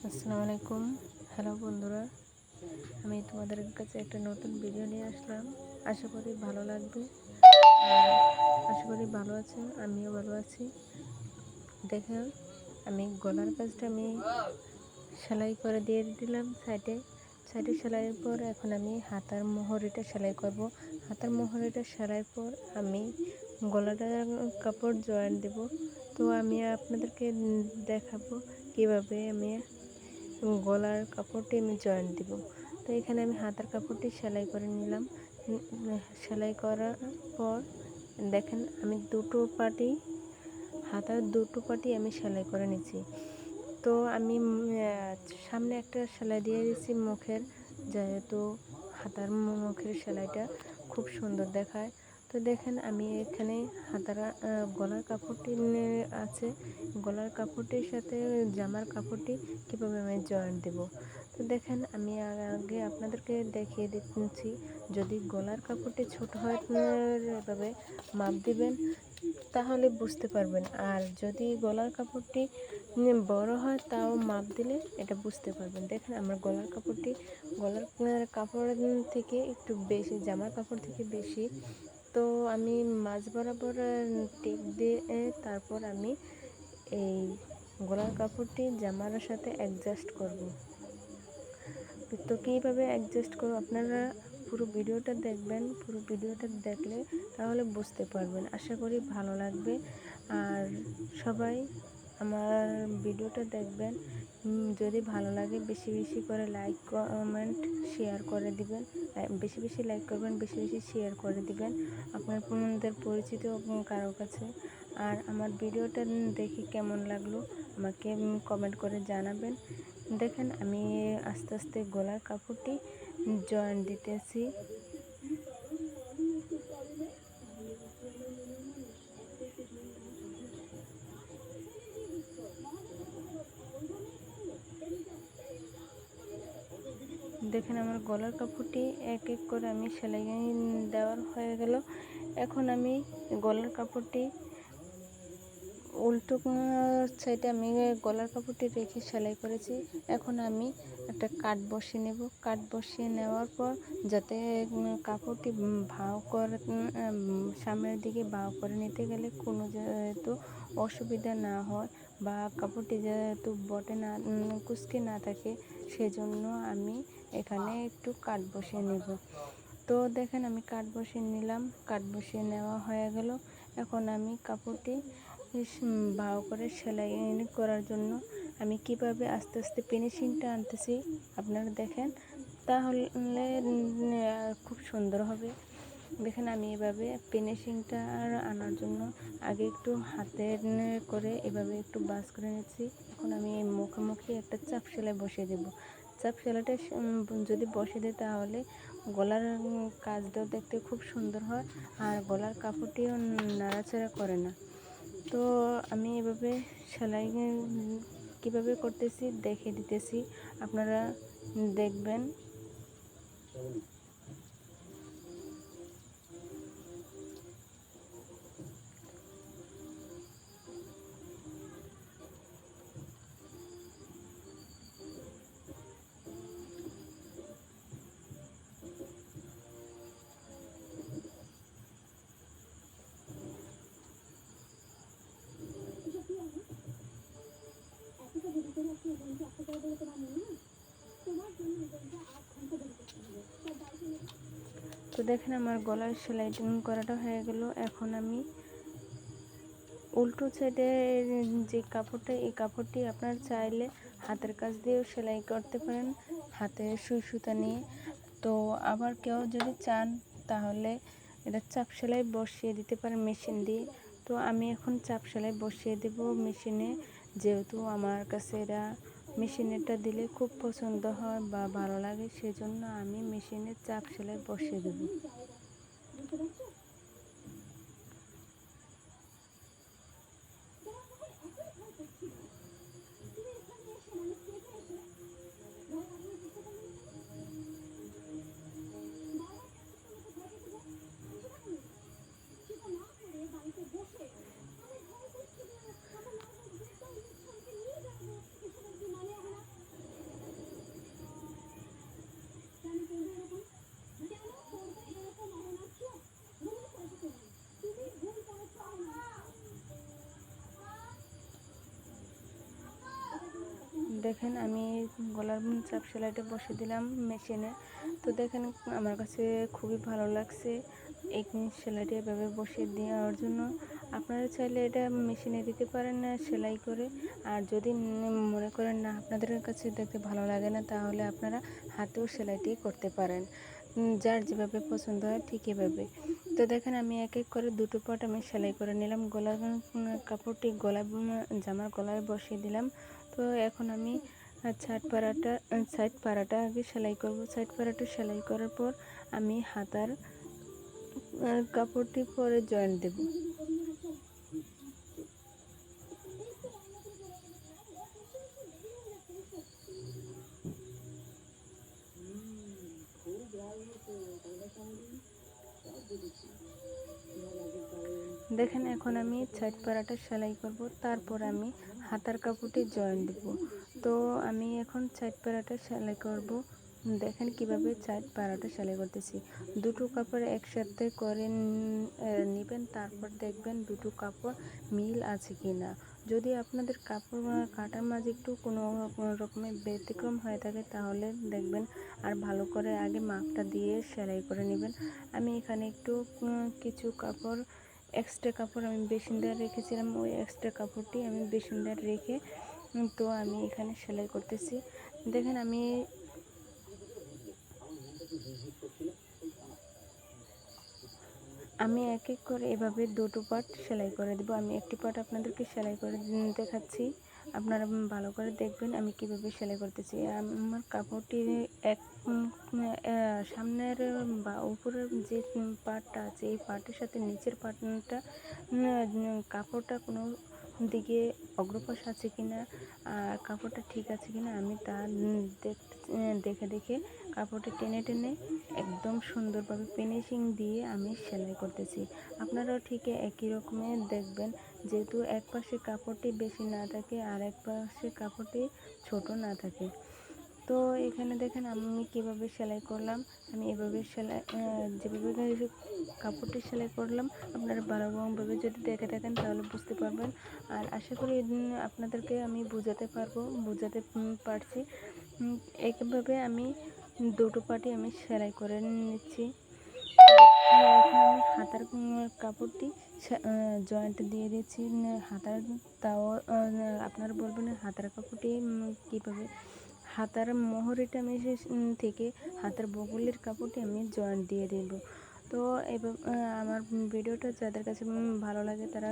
আসসালামু আলাইকুম। হ্যালো বন্ধুরা, আমি তোমাদের কাছে একটা নতুন ভিডিও নিয়ে আসলাম। আশা করি ভালো লাগবে। আশা করি ভালো আছেন, আমিও ভালো আছি। দেখেন, আমি গলার কাজটা সেলাই করে দিয়ে দিলাম সাইডে সেলাইয়ের পর এখন আমি হাতার মোহরিটা সেলাই করব। হাতার মোহরিটা সেলাইয়ের পর আমি গলাটার কাপড় জয়েন দেব। তো আমি আপনাদেরকে দেখাবো কিভাবে আমি গলার কাপড়টি আমি জয়েন দিব। তো এখানে আমি হাতার কাপড়টি সেলাই করে নিলাম। সেলাই করার পর দেখেন আমি হাতার দুটো পাটি আমি সেলাই করে নিচ্ছি। তো আমি সামনে একটা সেলাই দিয়ে দিচ্ছি মুখের, যেহেতু হাতার মুখের সেলাইটা খুব সুন্দর দেখায়। তো দেখেন আমি এখানে গলার কাপড়টি আছে, গলার কাপড়টির সাথে জামার কাপড়টি কীভাবে আমি জয়েন দেব। তো দেখেন আমি আগে আপনাদেরকে দেখিয়ে দিচ্ছি, যদি গলার কাপড়টি ছোট হয় এভাবে মাপ দিবেন, তাহলে বুঝতে পারবেন। আর যদি গলার কাপড়টি বড় হয় তাও মাপ দিলে এটা বুঝতে পারবেন। দেখেন আমার গলার কাপড় থেকে একটু বেশি, জামার কাপড় থেকে বেশি। তো আমি মাঝ বরাবর টিপ দিয়ে তারপর আমি এই গলার কাপড়টি জামার সাথে অ্যাডজাস্ট করব। তো কীভাবে অ্যাডজাস্ট করব আপনারা পুরো ভিডিওটা দেখবেন। পুরো ভিডিওটা দেখলে তাহলে বুঝতে পারবেন। আশা করি ভালো লাগবে। আর সবাই আমার ভিডিওটা দেখবেন। যদি ভালো লাগে বেশি বেশি করে লাইক, কমেন্ট, শেয়ার করে দিবেন। বেশি বেশি লাইক করবেন, বেশি বেশি শেয়ার করে দিবেন আপনাদের পরিচিত কারো কাছে। আর আমার ভিডিওটা দেখে কেমন লাগলো আমাকে কমেন্ট করে জানাবেন। দেখেন আমি আস্তে আস্তে গলার কাপড়টি জয়েন দিতেছি। দেখেন আমার গলার কাপড়টি এক এক করে আমি সেলাই দেওয়ার হয়ে গেল। এখন আমি গলার কাপড়টি উল্টো সাইডে আমি গলার কাপড়টি রেখে সেলাই করেছি। এখন আমি একটা কাট বসিয়ে নেব। কাট বসিয়ে নেওয়ার পর যাতে কাপড়টি ভাও করে সামনের দিকে ভাও করে নিতে গেলে কোনো যেহেতু অসুবিধা না হয় বা কাপড়টি যেহেতু বটে না কুঁচকে না থাকে, সেজন্য আমি এখানে একটু কাট বসিয়ে নেব। তো দেখেন আমি কাট বসিয়ে নিলাম। কাট বসিয়ে নেওয়া হয়ে গেল। এখন আমি কাপড়টি ভালো করে সেলাই করার জন্য আমি কিভাবে আস্তে আস্তে ফিনিশিংটা আনতেছি আপনারা দেখেন, তাহলে খুব সুন্দর হবে। দেখেন আমি এভাবে ফিনিশিংটা আনার জন্য আগে একটু হাতে করে এভাবে একটু বাস করে নিচ্ছি। এখন আমি মুখোমুখি একটা চাপ সেলাই বসিয়ে দেব। চাপ সেলাইটা যদি বসে দেয় তাহলে গলার কাজটাও দেখতে খুব সুন্দর হয়, আর গলার কাপড়টিও নাড়াচাড়া করে না। তো আমি এভাবে সেলাই কীভাবে করতেছি দেখে দিতেছি, আপনারা দেখবেন। তো দেখেন আমার গলার সেলাই করাটা হয়ে গেল। এখন আমি উল্টো সাইডে যে কাপড়টা, এই কাপড়টি আপনার চাইলে হাতের কাজ দিয়েও সেলাই করতে পারেন, হাতে সুই সুতা নিয়ে। তো আবার কেউ যদি চান তাহলে এটা চাপ সেলাই বসিয়ে দিতে পারেন মেশিন দিয়ে। তো আমি এখন চাপ সেলাই বসিয়ে দেব মেশিনে, যেহেতু আমার কাছে এরা মেশিনেরটা দিলে খুব পছন্দ হয় বা ভালো লাগে, সেজন্য আমি মেশিনে চাপ সেলাই বসিয়ে দেব। দেখেন আমি গলার চাপ সেলাইটা বসিয়ে দিলাম মেশিনে। তো দেখেন আমার কাছে খুবই ভালো লাগছে এই সেলাইটা এভাবে বসিয়ে দেওয়ার জন্য। আপনারা চাইলে এটা মেশিনে দিতে পারেন না সেলাই করে। আর যদি মনে করেন না আপনাদের কাছে দেখতে ভালো লাগে না, তাহলে আপনারা হাতেও সেলাইটি করতে পারেন। যার যেভাবে পছন্দ হয় ঠিক এভাবে। তো দেখেন আমি এক এক করে দুটো পাট আমি সেলাই করে নিলাম। গলার কাপড়টি জামার গলায় বসিয়ে দিলাম। তো এখন আমি সাইড পাড়াটা আগে সেলাই করব। সাইড পাড়াটা সেলাই করার পর আমি হাতার কাপড়টি পরে জয়েন্ট দেব। দেখেন এখন আমি সাইড পাড়াটা সেলাই করব, তারপর আমি হাতার কাপড়টি জয়েন দেব। তো আমি এখন সাইড পাড়াটা সেলাই করব। দেখেন কিভাবে সাইড পাড়াটা সেলাই করতেছি। দুটো কাপড় একসাথে করে নেবেন, তারপর দেখবেন দুটো কাপড় মিল আছে কি না। যদি আপনাদের কাপড় কাটার মাঝে একটু কোনো রকমের ব্যতিক্রম হয়ে থাকে, তাহলে দেখবেন আর ভালো করে আগে মাপটা দিয়ে সেলাই করে নেবেন। আমি এখানে একটু কিছু কাপড় এক্সট্রা কাপড় আমি বেশিনদার রেখেছিলাম, ওই এক্সট্রা কাপড়টি আমি বেশিনদার রেখে তো আমি এখানে সেলাই করতেছি। দেখেন আমি এক এক করে এভাবে দুটো পার্ট সেলাই করে দেব। আমি একটি পার্ট আপনাদেরকে সেলাই করে দেখাচ্ছি, আপনারা ভালো করে দেখবেন আমি কিভাবে সেলাই করতেছি। আমার কাপড়টি এক সামনের বা উপরের যে পার্টটা আছে, এই পার্টের সাথে নিচের পার্টটা কাপড়টা কোনো দিকে অগ্রপাশ আছে কিনা আর কাপড়টা ঠিক আছে কিনা আমি তা দেখে দেখে কাপড়টা টেনে টেনে একদম সুন্দরভাবে ফিনিশিং দিয়ে আমি সেলাই করতেছি। আপনারাও ঠিক একই রকমের দেখবেন, যেহেতু এক পাশে কাপড়টি বেশি না থাকে আর এক পাশে কাপড়টি ছোট না থাকে। তো এখানে দেখেন আমি কিভাবে সেলাই করলাম। আমি এভাবে সেলাই যেভাবে কাপড়টি সেলাই করলাম, আপনারা ভালোভাবে যদি দেখে থাকেন তাহলে বুঝতে পারবেন। আর আশা করি আপনাদেরকে আমি বোঝাতে পারছি। একইভাবে আমি দুটো পাটি আমি সেলাই করে নিচ্ছি। এখন আমি হাতার কাপড়টি জয়েন্ট দিয়ে দিচ্ছি হাতার। তাও আপনারা বলবেন হাতার কাপড়টি কীভাবে, হাতার মোহরিটা আমি থেকে হাতার বগলের কাপড়টি আমি জয়েন্ট দিয়ে দেব। তো এবার আমার ভিডিওটা যাদের কাছে ভালো লাগে তারা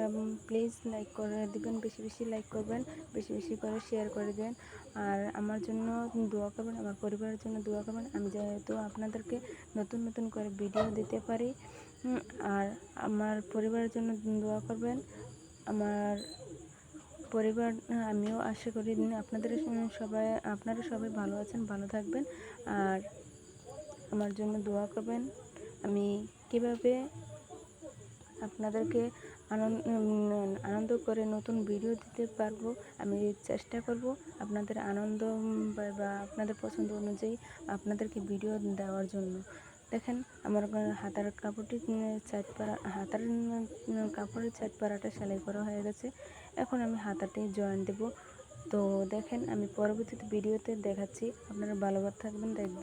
প্লিজ লাইক করে দিবেন, বেশি বেশি লাইক করবেন, বেশি বেশি করে শেয়ার করে দেবেন। আর আমার জন্য দোয়া করবেন, আমার পরিবারের জন্য দোয়া করবেন, আমি যেহেতু আপনাদেরকে নতুন নতুন করে ভিডিও দিতে পারি। আর আমার পরিবারের জন্য দোয়া করবেন। আমার পরিবার আমিও আশা করি আপনারা সবাই ভালো আছেন, ভালো থাকবেন। আর আমার জন্য দোয়া করবেন। আমি কিভাবে আপনাদেরকে আনন্দ করে নতুন ভিডিও দিতে পারবো, আমি চেষ্টা করব আপনাদের আনন্দ বা আপনাদের পছন্দ অনুযায়ী আপনাদেরকে ভিডিও দেওয়ার জন্য। দেখেন আমার হাতার কাপড়টি হাতার কাপড়ের সাইড পাড়াটা সেলাই করা হয়ে গেছে। এখন আমি হাতাতে জয়েন্ট দেব। তো দেখেন আমি পরবর্তীতে ভিডিওতে দেখাচ্ছি। আপনারা ভালো থাকবেন, দেখবেন।